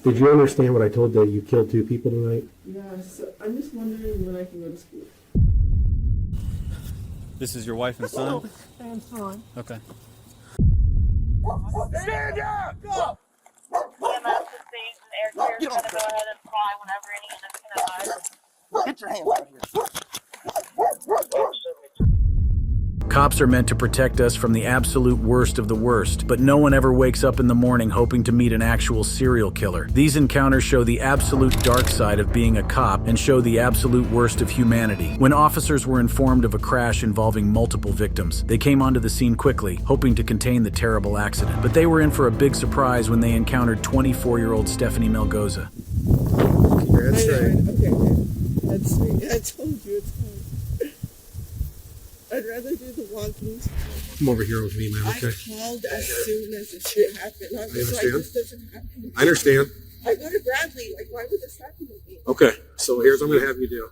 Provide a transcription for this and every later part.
Did you understand what I told that you killed 2 people tonight? Yeah, so I'm just wondering when I can go to school. This is your wife and son? And son. Okay. Stand up! Go! EMS sustains an air clear. It's going to go ahead and fly whenever any units can advise. Get your hands out here. Cops are meant to protect us from the absolute worst of the worst, but no one ever wakes up in the morning hoping to meet an actual serial killer. These encounters show the absolute dark side of being a cop and show the absolute worst of humanity. When officers were informed of a crash involving multiple victims, they came onto the scene quickly, hoping to contain the terrible accident. But they were in for a big surprise when they encountered 24-year-old Stephanie Melgoza. That's right. Okay. That's me. I told you it's hard. I'd rather do the walking. Come over here with me, man, okay? I called as soon as the shit happened. I was like, this doesn't happen. I understand. I go to Bradley. Like, why would this happen to me? Okay, so here's what I'm going to have you do.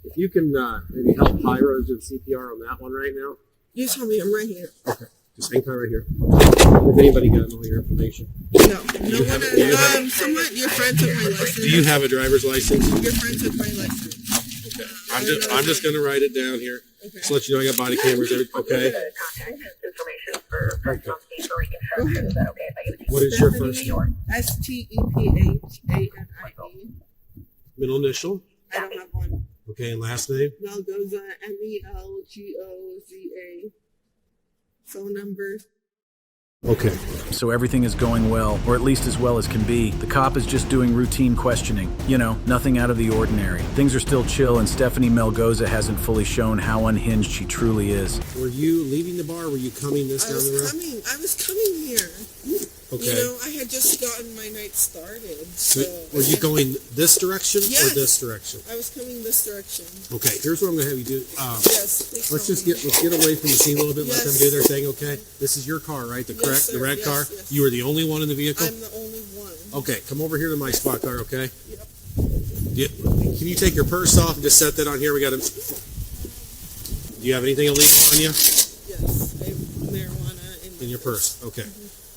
If you can maybe help Pyro do CPR on that one right now. You tell me. I'm right here. Okay, just hang tight right here. If anybody got all your information. No one. Someone, your friend took my license. Do you have a driver's license? Your friend took my license. Okay. I'm just going to write it down here. Okay. Just let you know I got body cameras. Okay. Contact information for personal speed or reconstruction. Is that okay if I give it to you? What is your first name? Stephanie. Middle initial? I don't have one. Okay, and last name? Melgoza, Melgoza. Phone number. Okay. So everything is going well, or at least as well as can be. The cop is just doing routine questioning. You know, nothing out of the ordinary. Things are still chill, and Stephanie Melgoza hasn't fully shown how unhinged she truly is. Were you leaving the bar? Were you coming down the road? I was coming here. Okay. You know, I had just gotten my night started. So Were you going this direction or Yes. this direction? I was coming this direction. Okay, here's what I'm going to have you do. Yes. please Let's tell just me. let's get away from the scene a little bit. Let them Yes. do their thing. Okay. This is your car, right? The correct, sir. the red Yes, car. yes. You were the only one in the vehicle. I'm the only one. Okay, come over here to my squad car. Okay. Yep. Can you take your purse off and just set that on here? We got to. Do you have anything illegal on you? Yes. I have marijuana In your purse. Okay.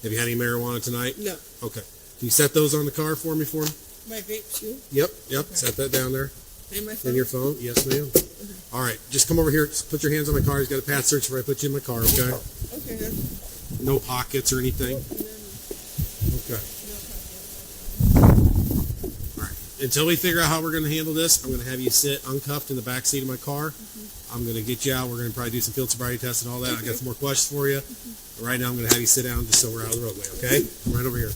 Have you had any marijuana tonight? No. Okay. Can you set those on the car for me? My vape too. Yep. Set that down there. And my phone. In your phone? Yes, ma'am. All right. Just come over here. Just put your hands on my car. He's got a pat search before I put you in my car, okay? Okay. Then. No pockets or anything? Okay. All right. Until we figure out how we're going to handle this, I'm going to have you sit uncuffed in the back seat of my car. I'm going to get you out. We're going to probably do some field sobriety tests and all that. I got some more questions for you. But right now, I'm going to have you sit down just so we're out of the roadway, okay? Come right over here.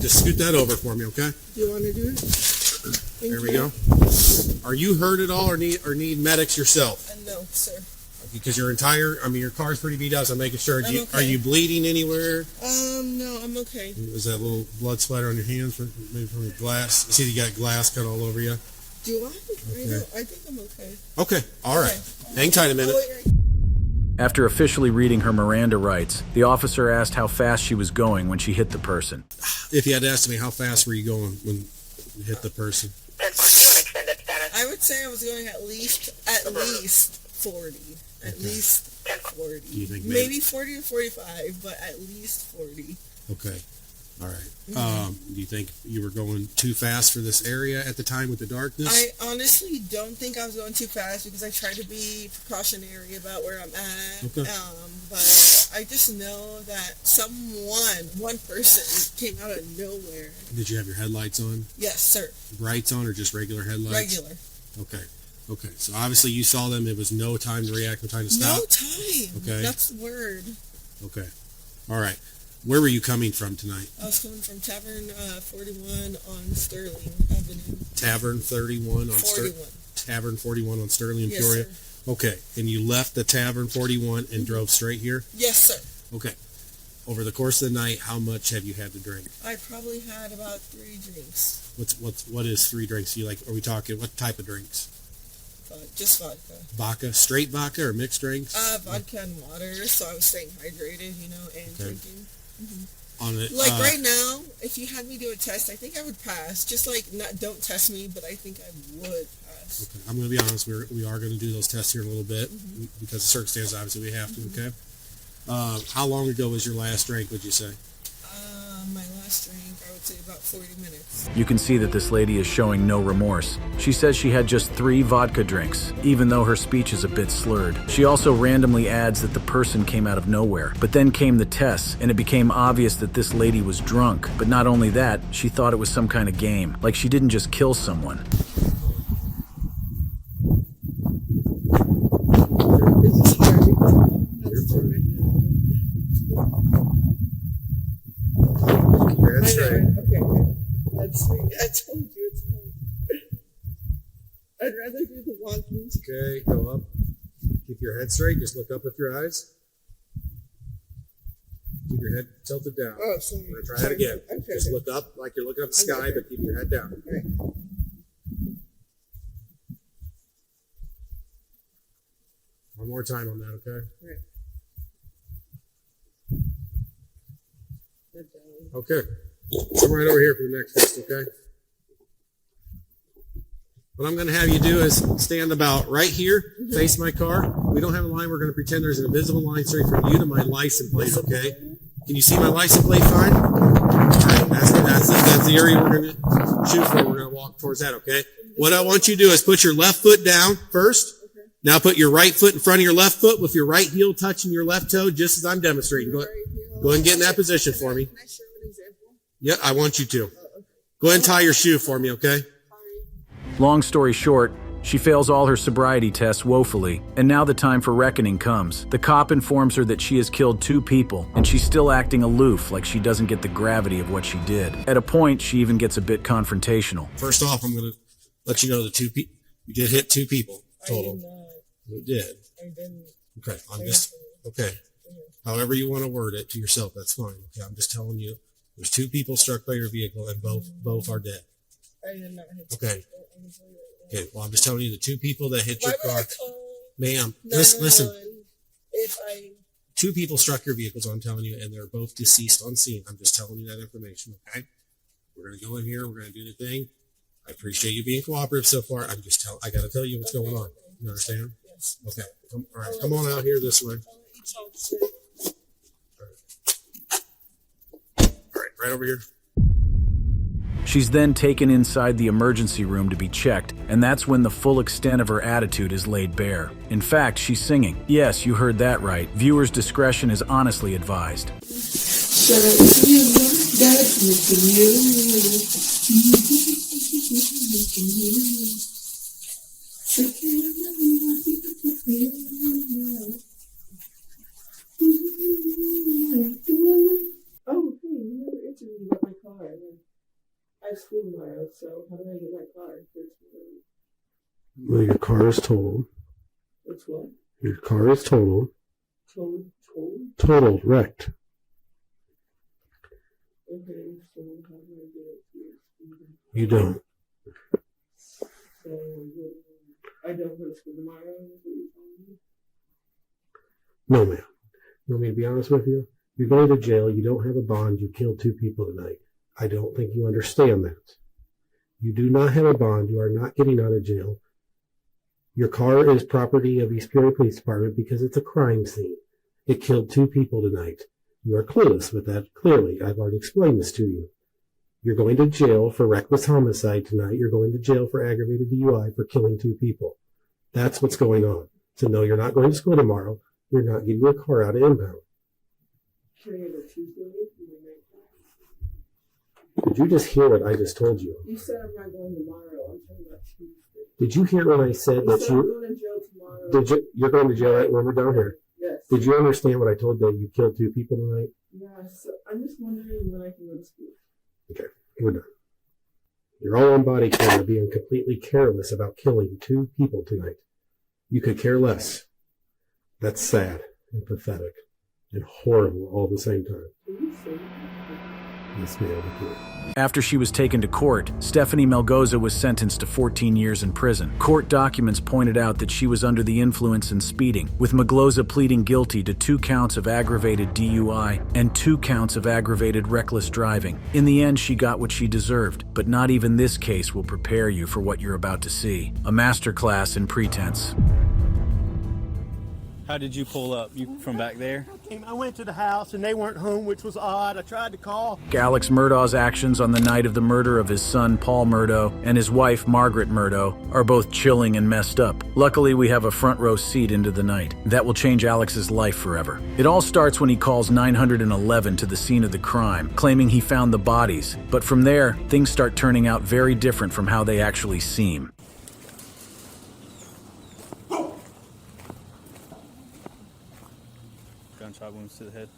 Just scoot that over for me, okay? Do you want to do it? There we go. Are you hurt at all or need medics yourself? No, sir. Because your car's pretty beat up, so I'm making sure. I'm okay. Are you bleeding anywhere? No, I'm okay. Is that little blood splatter on your hands, maybe from the glass? You see you got glass cut all over you? Do I? Okay. I think I'm okay. Okay, all right. Okay. Hang tight a minute. After officially reading her Miranda rights, the officer asked how fast she was going when she hit the person. If you had asked me, how fast were you going when you hit the person? I would say I was going at least 40. At least 40. Do you think maybe 40 or 45, but at least 40. Okay. All right. Do you think you were going too fast for this area at the time with the darkness? I honestly don't think I was going too fast because I try to be precautionary about where I'm at. Okay. But I just know that one person came out of nowhere. Did you have your headlights on? Yes, sir. Brights on or just regular headlights? Regular. Okay. Okay. So obviously you saw them. It was no time to react, no time to stop. No time. Okay. That's the word. Okay. All right. Where were you coming from tonight? I was coming from Tavern 41 on Sterling Avenue. Tavern 31 on 41. Tavern 41 on Sterling and Yes, Peoria. sir. Okay. And you left the Tavern 41 and drove straight here? Yes, sir. Okay. Over the course of the night, how much have you had to drink? I probably had about 3 drinks. What is 3 drinks? Are we talking what type of drinks? Just vodka. Vodka, straight vodka or mixed drinks? Vodka and water, so I was staying hydrated, and drinking. On it, right now, if you had me do a test, I think I would pass. Just don't test me, but I think I would pass. Okay. I'm going to be honest. We are going to do those tests here in a little bit because of circumstances. Obviously, we have to. Okay. How long ago was your last drink, would you say? My last drink, I would say about 40 minutes. You can see that this lady is showing no remorse. She says she had just 3 vodka drinks, even though her speech is a bit slurred. She also randomly adds that the person came out of nowhere. But then came the tests, and it became obvious that this lady was drunk. But not only that, she thought it was some kind of game, like she didn't just kill someone. This is hard. That's hard. That's I know, right. okay. That's sweet. I told you it's hard. I'd rather do the walkies. Okay, go up. Keep your head straight. Just look up with your eyes. Keep your head tilted down. Oh, sorry. We're going to try it again. Okay. Just look up like you're looking up the sky, but keep your head down. Okay. One more time on that, okay? Right. Head down. Okay. Come right over here for the next test, okay? What I'm going to have you do is stand about right here, face my car. We don't have a line. We're going to pretend there's an invisible line straight from you to my license plate, okay? Can you see my license plate fine? All right, that's the area we're going to shoot for. We're going to walk towards that, okay? What I want you to do is put your left foot down first. Now put your right foot in front of your left foot with your right heel touching your left toe, just as I'm demonstrating. Go ahead and get in that position for me. Can I show an example? Yeah, I want you to. Go ahead and tie your shoe for me, okay? Long story short, she fails all her sobriety tests woefully, and now the time for reckoning comes. The cop informs her that she has killed 2 people, and she's still acting aloof like she doesn't get the gravity of what she did. At a point, she even gets a bit confrontational. First off, I'm going to let you know you did hit 2 people total. You did. I didn't. Okay, okay. However you want to word it to yourself, that's fine. Okay, I'm just telling you, there's 2 people struck by your vehicle, and both are dead. I did not hit Okay. I can tell you right now. Okay, well, I'm just telling you the 2 people that hit your Why would car. I call Ma'am, listen. 911 if I 2 people struck your vehicles, I'm telling you, and they're both deceased on scene. I'm just telling you that information, okay? We're going to go in here. We're going to do the thing. I appreciate you being cooperative so far. I got to tell you what's going on. You understand? Yes. Okay. All right. Come on out here this way. I'll let you talk to All right. Right over here. She's then taken inside the emergency room to be checked, and that's when the full extent of her attitude is laid bare. In fact, she's singing. Yes, you heard that right. Viewers' discretion is honestly advised. Shut up, you. That's missing you. Oh, hey, you never answered me about my car. I have school tomorrow, so how do I get my car? Well, your car is totaled. It's what? Your car is totaled. Told? Totaled, wrecked. Okay, so how do I get it here? You don't. So, I don't go to school tomorrow, is what you're telling me? No, ma'am. You want me to be honest with you? You're going to jail. You don't have a bond. You killed 2 people tonight. I don't think you understand that. You do not have a bond. You are not getting out of jail. Your car is property of East Peoria Police Department because it's a crime scene. It killed 2 people tonight. You are clueless with that, clearly. I've already explained this to you. You're going to jail for reckless homicide tonight. You're going to jail for aggravated DUI for killing 2 people. That's what's going on. So no, you're not going to school tomorrow. You're not getting your car out of impound. Can I go to Tuesday? Did you just hear what I just told you? You said I'm not going tomorrow. I'm talking about Tuesday. Did you hear when I said that I'm you... going to jail tomorrow. You're going to jail right when we're down here. Yes. Did you understand what I told you? You killed 2 people tonight? Yeah, so I'm just wondering when I can go to school. Okay, we're done. You're all on body camera being completely careless about killing 2 people tonight. You could care less. That's sad and pathetic and horrible all at the same time. Can you say Yes, ma'am. After she was taken to court, Stephanie Melgoza was sentenced to 14 years in prison. Court documents pointed out that she was under the influence and speeding, with Melgoza pleading guilty to 2 counts of aggravated DUI and 2 counts of aggravated reckless driving. In the end, she got what she deserved, but not even this case will prepare you for what you're about to see. A masterclass in pretense. How did you pull up? You from back there? I went to the house and they weren't home, which was odd. I tried to call. Alex Murdaugh's actions on the night of the murder of his son Paul Murdaugh and his wife Margaret Murdaugh are both chilling and messed up. Luckily, we have a front row seat into the night. That will change Alex's life forever. It all starts when he calls 911 to the scene of the crime, claiming he found the bodies. But from there, things start turning out very different from how they actually seem. Gunshot wounds to the head.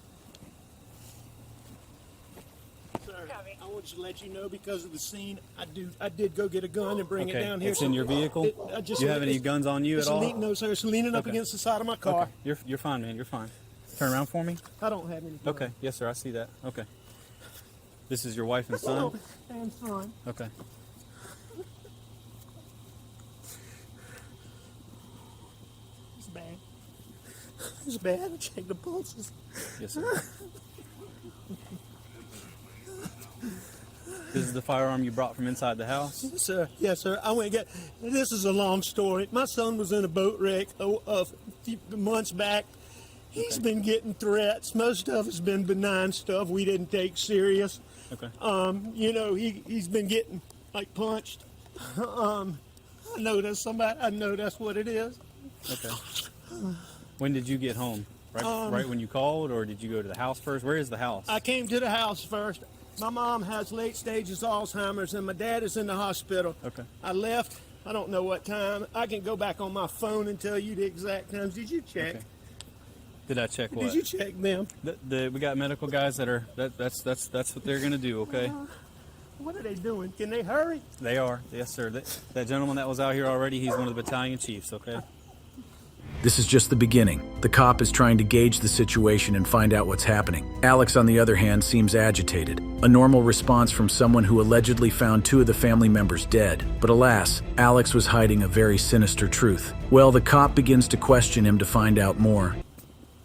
Sir, I wanted to let you know because of the scene, I did go get a gun and bring it down here. It's in your vehicle? Do you have any guns on you at all? No, sir. It's leaning up Okay. against the side of my car. Okay. You're fine, man. You're fine. Turn around for me. I don't have any. Okay. Yes, sir. I see that. Okay. This is your wife and son? And son. Okay. It's bad. It's bad. I checked the pulses. Yes, sir. This is the firearm you brought from inside the house? Yes, sir. Yes, sir. I went and got. This is a long story. My son was in a boat wreck a few months back. He's been getting threats. Most of it's been benign stuff we didn't take serious. Okay. You know, he's been getting like punched. I know that's somebody. I know that's what it is. Okay. When did you get home? Right when you called, or did you go to the house first? Where is the house? I came to the house first. My mom has late stages Alzheimer's, and my dad is in the hospital. Okay. I left. I don't know what time. I can go back on my phone and tell you the exact times. Did you check? Okay. Did I check what? Did you check them? We got medical guys that are that's what they're gonna do. Okay. What are they doing? Can they hurry? They are. Yes, sir. That gentleman that was out here already, he's one of the battalion chiefs. Okay. This is just the beginning. The cop is trying to gauge the situation and find out what's happening. Alex, on the other hand, seems agitated. A normal response from someone who allegedly found two of the family members dead. But alas, Alex was hiding a very sinister truth. Well, the cop begins to question him to find out more.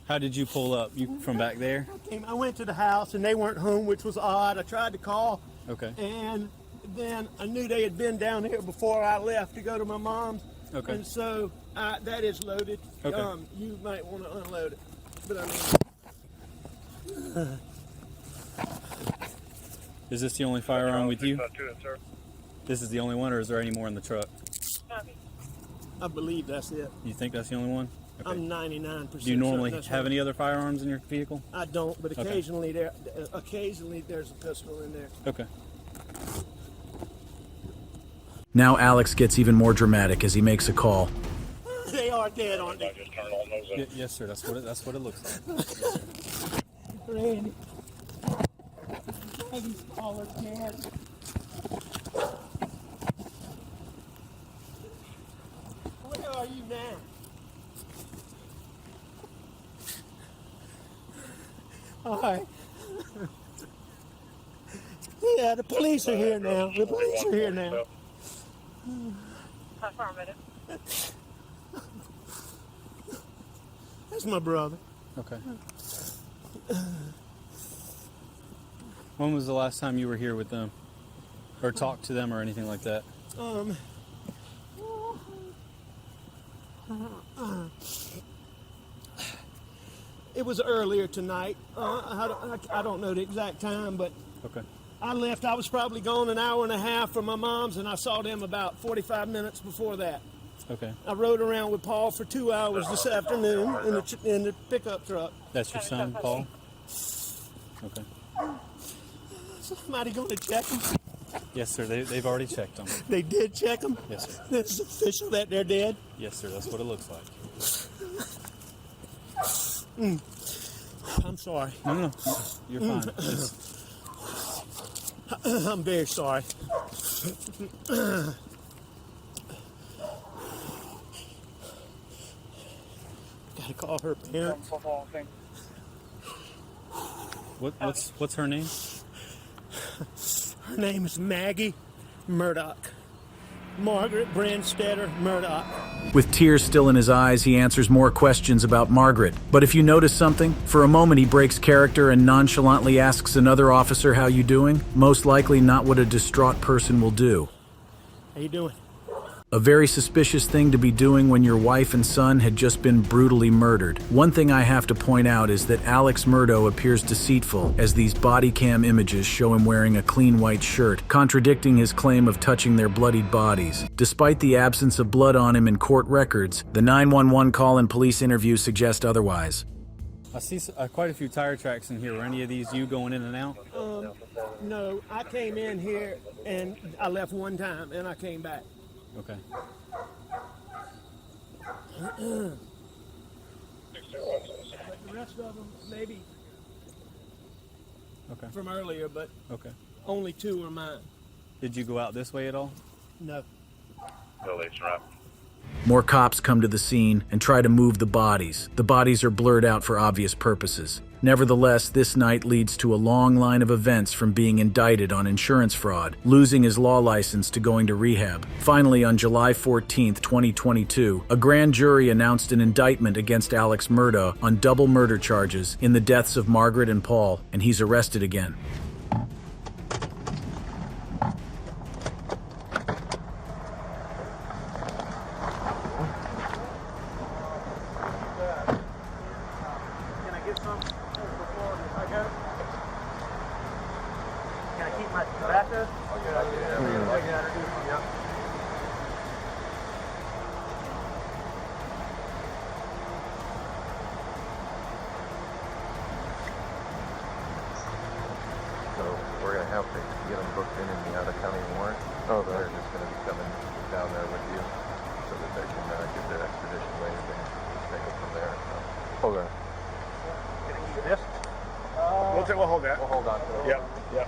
How did you pull up? You from back there? I went to the house and they weren't home, which was odd. I tried to call. Okay. And then I knew they had been down here before I left to go to my mom's. Okay. And so that is loaded. Okay. You might want to unload it. But I mean, Is this the only firearm with you? This is the only one, or is there any more in the truck? I believe that's it. You think that's the only one? Okay. I'm 99%. Do you normally certain that's have right. any other firearms in your vehicle? I don't, but Okay. occasionally there's a pistol in there. Okay. Now Alex gets even more dramatic as he makes a call. They are dead, aren't they? Yes, sir. That's what it looks like. Randy. Randy's all dead. Where are you now? All right. Yeah, the police are here now. The police are here now. Affirmative. That's my brother. Okay. When was the last time you were here with them, or talked to them, or anything like that? It was earlier tonight. I don't know the exact time, but Okay. I left. I was probably gone an hour and a half from my mom's, and I saw them about 45 minutes before that. Okay. I rode around with Paul for 2 hours this afternoon in the pickup truck. That's your son, Paul? Okay. Somebody going to check him? Yes, sir. They've already checked them. They did check him? Yes, sir. It's official that they're dead? Yes, sir. That's what it looks like. I'm sorry. No. You're fine. I'm very sorry. Gotta call her parents. What's her name? Her name is Maggie Murdaugh. Margaret Brandstetter Murdaugh. With tears still in his eyes, he answers more questions about Margaret. But if you notice something, for a moment he breaks character and nonchalantly asks another officer, "How you doing?" Most likely not what a distraught person will do. How you doing? A very suspicious thing to be doing when your wife and son had just been brutally murdered. One thing I have to point out is that Alex Murdaugh appears deceitful, as these body cam images show him wearing a clean white shirt, contradicting his claim of touching their bloodied bodies. Despite the absence of blood on him in court records, the 911 call and police interview suggest otherwise. I see quite a few tire tracks in here. Were any of these you going in and out? No, I came in here and I left one time and I came back. Okay. But the rest of them, maybe Okay. from earlier, but Okay. only 2 are mine. Did you go out this way at all? No. More cops come to the scene and try to move the bodies. The bodies are blurred out for obvious purposes. Nevertheless, this night leads to a long line of events, from being indicted on insurance fraud, losing his law license, to going to rehab. Finally, on July 14th, 2022, a grand jury announced an indictment against Alex Murdaugh on double murder charges in the deaths of Margaret and Paul, and he's arrested again. So we're going to have to get them booked in the out-of-county warrant. Oh, they're just going to be coming down there with you so that they can get their extradition waived and just take it from there. So. Okay. Can I use this? We'll hold that. We'll hold on to it. Yep, yep.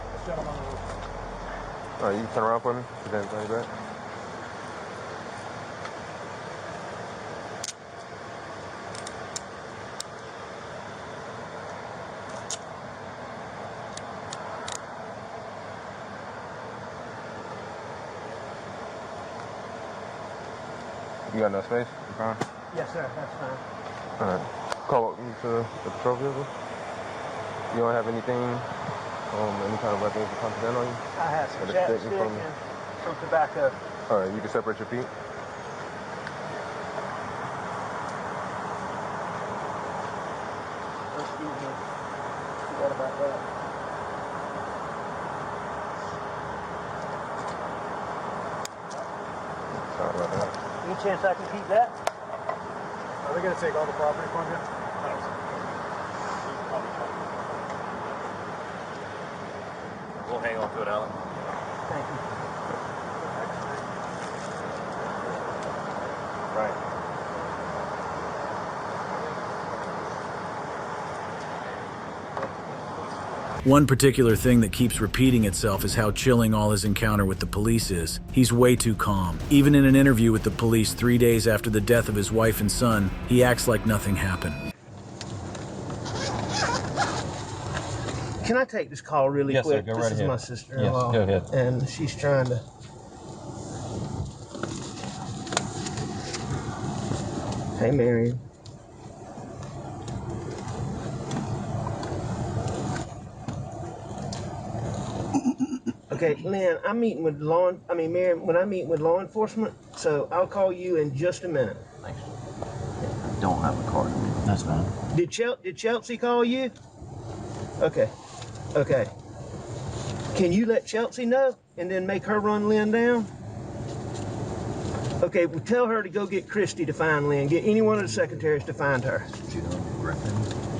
All right, you can turn around for me. Put that inside your back. You got enough space? You fine? Yes, sir. That's fine. All right. Call up to the patrol vehicle. You don't have anything, any kind of weapons or something on you? I have some Got a chapstick stick in front of me? and some tobacco. All right, you can separate your feet. Excuse me. Forgot about that. Sorry about that. Any chance I can keep that? Are they going to take all the property from you? We'll hang on to it, Alan. Thank you. Right. One particular thing that keeps repeating itself is how chilling all his encounter with the police is. He's way too calm. Even in an interview with the police 3 days after the death of his wife and son, he acts like nothing happened. Can I take this call really Yes, sir. quick? Go This right is ahead. my sister-in-law. Yes, go ahead. And she's trying to... Hey, Mary. Okay, Lynn, I'm meeting with Mary, when I'm meeting with law enforcement, so I'll call you in just a minute. Thanks. I don't have a card. That's fine. Did Chelsea call you? Okay. Okay. Can you let Chelsea know and then make her run Lynn down? Okay, well, tell her to go get Christy to find Lynn. Get any one of the secretaries to find her.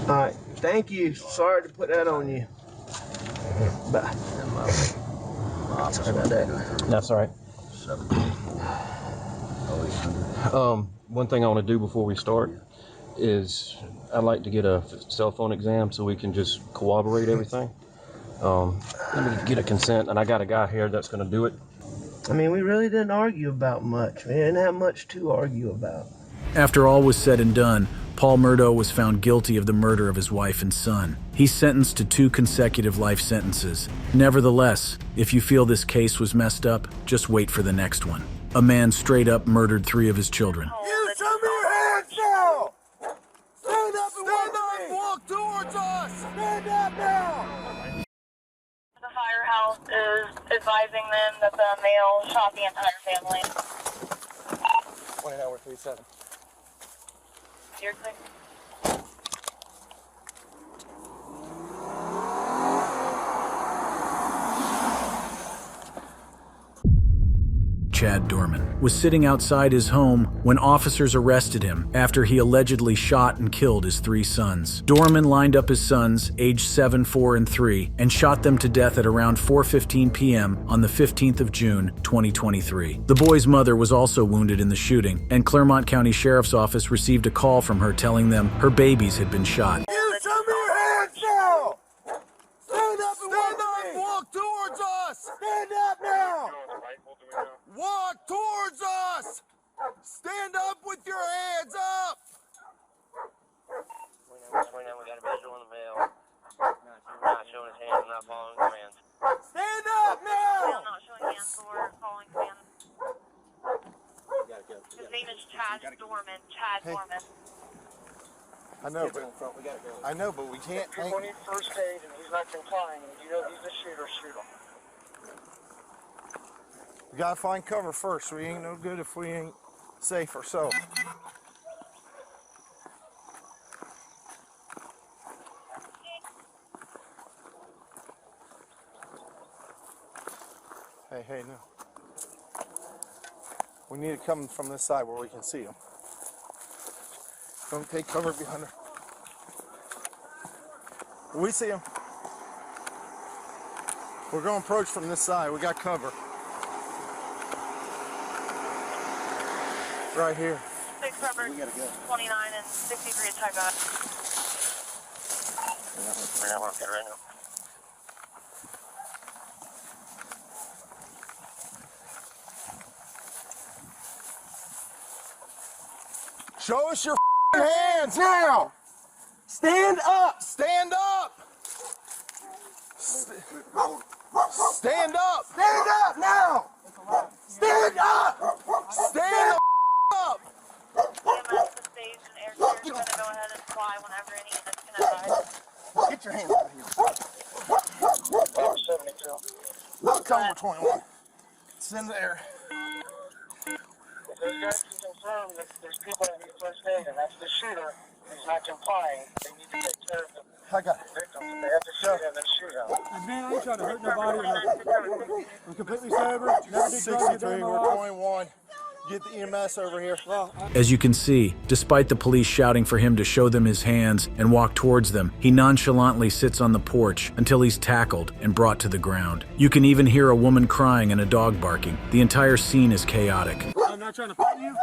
All right. Thank you. Sorry to put that on you. Bye. Sorry about that. That's all right. One thing I want to do before we start is I'd like to get a cell phone exam so we can just corroborate everything. Let me get a consent, and I got a guy here that's going to do it. I mean, we really didn't argue about much. We didn't have much to argue about. After all was said and done, Paul Murdaugh was found guilty of the murder of his wife and son. He's sentenced to 2 consecutive life sentences. Nevertheless, if you feel this case was messed up, just wait for the next one. A man straight up murdered 3 of his children. You show me your hands now! Stand up and walk towards us! Stand up now! The firehouse is advising them that the male shot the entire family. 29, we're 37. You're clear. Chad Dorman was sitting outside his home when officers arrested him after he allegedly shot and killed his 3 sons. Dorman lined up his sons, aged 7, 4, and 3, and shot them to death at around 4:15 p.m. on the 15th of June, 2023. The boy's mother was also wounded in the shooting, and Clermont County Sheriff's Office received a call from her telling them her babies had been shot. You show me your hands now! Stand up and walk towards us! Stand up now! Walk towards us! Stand up with your hands up! 29, we got a visual in the mail. Not showing his hands, not following commands. Stand up now! Not showing hands or following commands. His name is Chad Dorman. Chad Dorman. I know, but we can't. People need first aid and he's not complying. You know he's the shooter, shoot him. We gotta find cover first. We ain't no good if we ain't safe ourselves. Hey, no. We need to come from this side where we can see them. Don't take cover behind her. We see them. We're going to approach from this side. We got cover. Right here. 6 covered. 29 and 63 is type out. We're not working right now. Show us your hands now! Stand up! Stand up! Stand up! Stand up now! Stand up! Stand up! EMS to stage and air clear is going to go ahead and fly whenever any units can advise. Get your hands out of here. Over 72. Tell them we're 21. It's in the air. If those guys can confirm that there's people that need first aid and that's the shooter who's not complying, they need to take care of the I got it. victims. If they have to shoot him, then shoot him. Man, I ain't trying to hurt nobody or nothing. I'm completely sober. Never did drugs. 63, we're 21. Get the EMS over here. As you can see, despite the police shouting for him to show them his hands and walk towards them, he nonchalantly sits on the porch until he's tackled and brought to the ground. You can even hear a woman crying and a dog barking. The entire scene is chaotic. I'm not trying to fight you.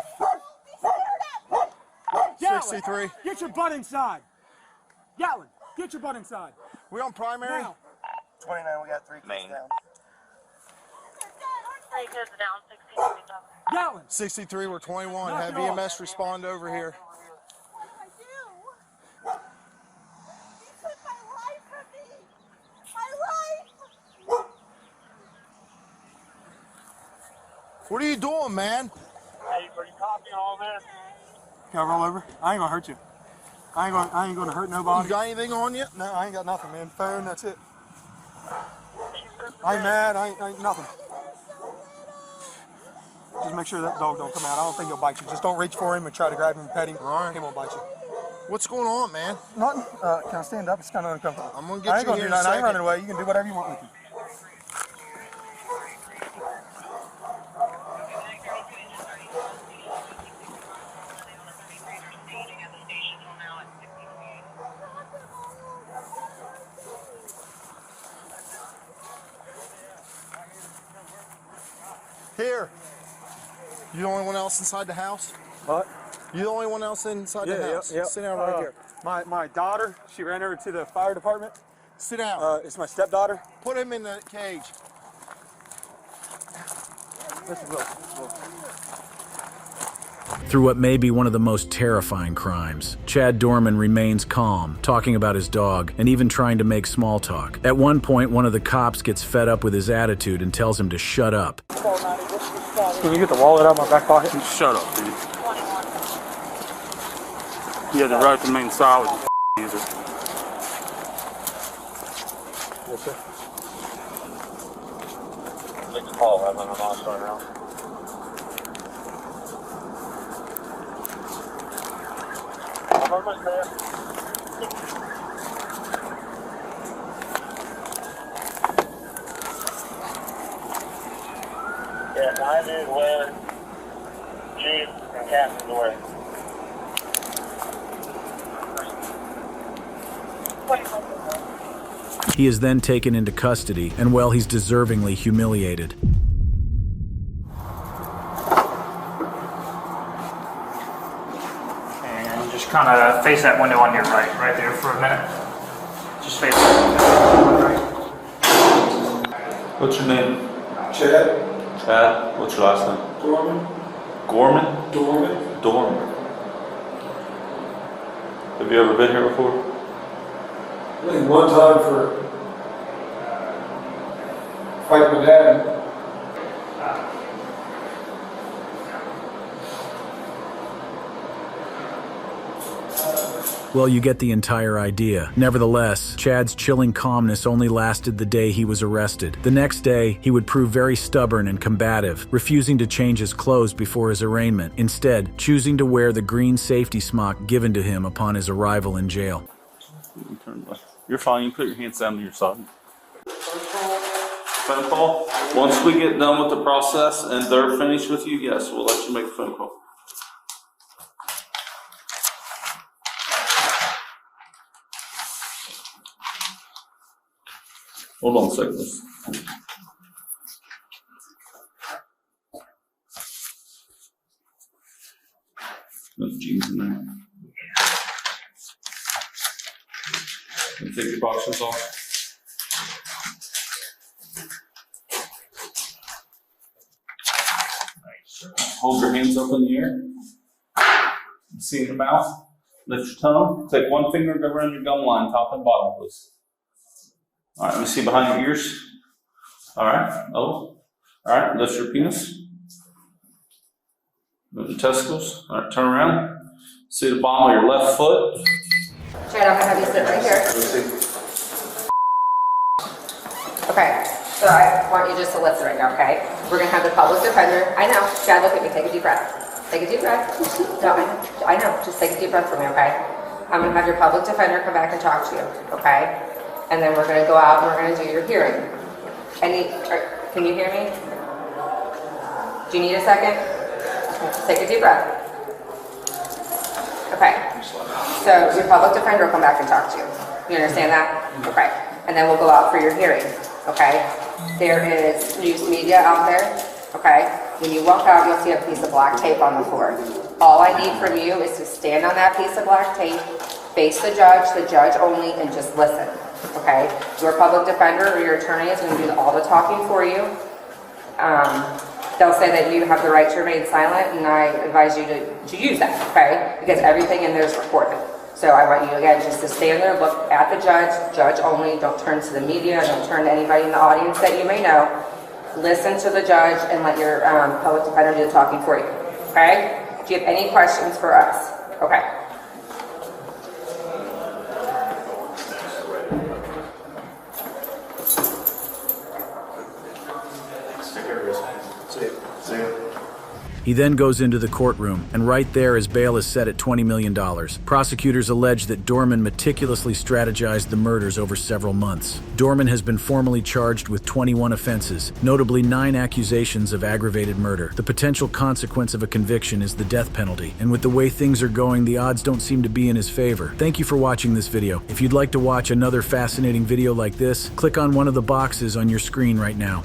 63. Get your butt inside. Yellen, get your butt inside. We on primary? Now. 29, we got 3 kids down. 3 kids down, 16 to be done. Yellen. 63, we're 21. Have EMS respond over here. What are you doing, man? Hey, are you copying all this? Can I roll over? I ain't gonna hurt you. I ain't gonna hurt nobody. You got anything on you? No, I ain't got nothing, man. Phone, that's it. I ain't mad. I ain't nothing. Just make sure that dog don't come out. I don't think he'll bite you. Just don't reach for him and try to grab him and pet him. All right. He won't bite you. What's going on, man? Nothing. Can I stand up? It's kind of uncomfortable. I'm gonna I get ain't you gonna here do in a nothing. I ain't second. running away. You can do whatever you want with me. Here. You the only one else inside the house? What? You the only one else inside the house? Yep. Sit down right here. My daughter, she ran over to the fire department. Sit down. It's my stepdaughter. Put him in the cage. This is Will. Through what may be one of the most terrifying crimes, Chad Dorman remains calm, talking about his dog and even trying to make small talk. At one point, one of the cops gets fed up with his attitude and tells him to shut up. Can you get the wallet out of my back pocket? Shut up, dude. You had the right to remain silent, you user. Yes, sir. Make a call. I'm on the lost right now. I'm almost there. Yeah, 9 is where Chief and Captain's away. He is then taken into custody, and well, he's deservingly humiliated. And just kind of face that window on your right there for a minute. Just face it. What's your name? Chad. Chad. What's your last name? Dorman. Gorman? Dorman. Dorman. Have you ever been here before? I think one time for fighting my dad. Well, you get the entire idea. Nevertheless, Chad's chilling calmness only lasted the day he was arrested. The next day, he would prove very stubborn and combative, refusing to change his clothes before his arraignment, instead choosing to wear the green safety smock given to him upon his arrival in jail. You're fine. You can put your hands down to your side. Phone call. Once we get done with the process and they're finished with you, yes, we'll let you make a phone call. Hold on a second. Those jeans in there. And take your boxers off. Hold your hands up in the air. See in the mouth. Lift your tongue. Take one finger and go around your gum line, top and bottom, please. All right, let me see behind your ears. All right, oh. All right, lift your penis. Move the testicles. All right, turn around. See the bottom of your left foot. Chad, I'm gonna have you sit right here. Okay, so I want you just to listen right now, okay? We're gonna have the public defender. I know, Chad, look at me, take a deep breath. Take a deep breath. No, I know, just take a deep breath for me, okay? I'm gonna have your public defender come back and talk to you, okay? And then we're gonna go out and we're gonna do your hearing. Can you hear me? Do you need a second? Just take a deep breath. Okay. So your public defender will come back and talk to you. You understand that? Okay. And then we'll go out for your hearing. Okay. There is news media out there. Okay. When you walk out, you'll see a piece of black tape on the floor. All I need from you is to stand on that piece of black tape, face the judge only, and just listen. Okay. Your public defender or your attorney is going to do all the talking for you. They'll say that you have the right to remain silent, and I advise you to use that, okay? Because everything in there is recorded. So I want you, again, just to stand there, look at the judge only, don't turn to the media, don't turn to anybody in the audience that you may know. Listen to the judge and let your public defender do the talking for you, okay? Do you have any questions for us? Okay. He then goes into the courtroom, and right there his bail is set at $20 million. Prosecutors allege that Dorman meticulously strategized the murders over several months. Dorman has been formally charged with 21 offenses, notably 9 accusations of aggravated murder. The potential consequence of a conviction is the death penalty, and with the way things are going, the odds don't seem to be in his favor. Thank you for watching this video. If you'd like to watch another fascinating video like this, click on one of the boxes on your screen right now.